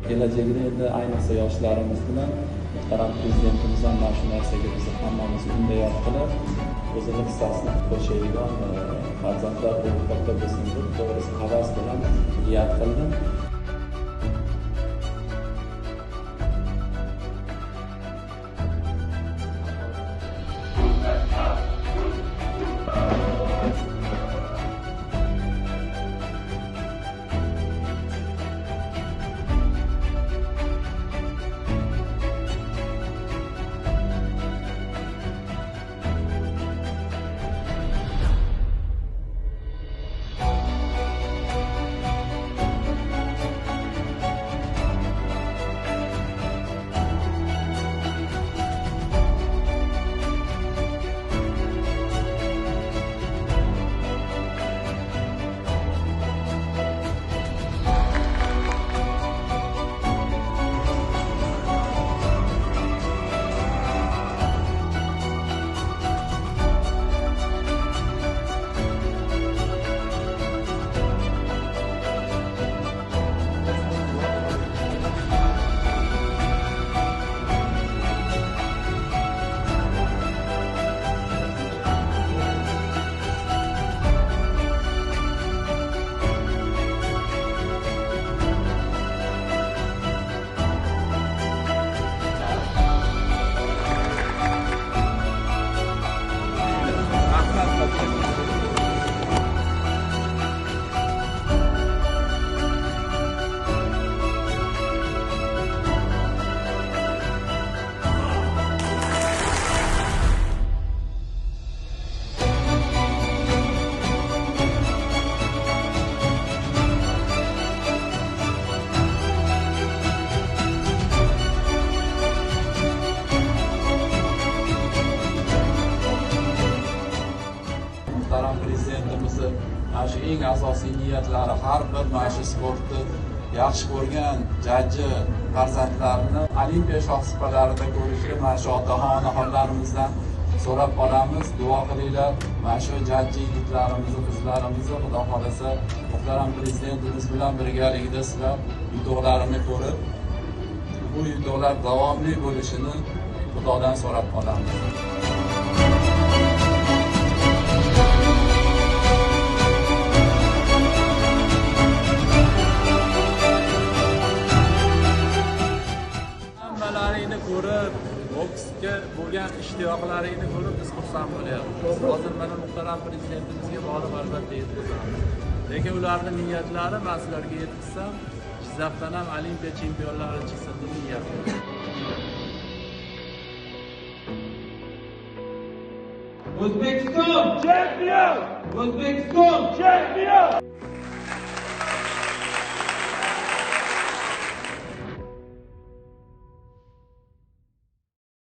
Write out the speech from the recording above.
Kelajagida endi ayniqsa yoshlarimiz bilan muhtaram prezidentimiz ham mana shu narsaga bizni hammamizni undayot qilib o'zini hissasini qo'shadigan farzandlar ro'yxatda bo'lsin deb to'g'risi havas bilan niyat qildim. Muhtaram prezidentimizni mana shu eng asosiy niyatlari har bir mana shu sportni yaxshi ko'rgan jajji farzandlarini olimpiya shohsupalarida ko'rishni mana shu otaxon-onaxonlarimizdan so'rab qolamiz. Duo qilinglar mana shu jajji yigitlarimizni, qizlarimizni Xudo xolasa muhtaram prezidentimiz bilan birgalikda sizlar yutuqlarini ko'rib, bu yutuqlar davomli bo'lishini Xudodan so'rab qolamiz. Hammalaringni ko'rib, boksga bo'lgan ishtiyoqlaringni ko'rib biz xursand bo'lyapmiz. Hozir mana muhtaram prezidentimizga borib albatta yetkazamiz. Lekin ularning niyatlari men sizlarga yetkazsam, Jizzaxdan ham olimpiya chempionlari chiqsin deb niyat qilaman. O'zbekiston chempion! O'zbekiston chempion!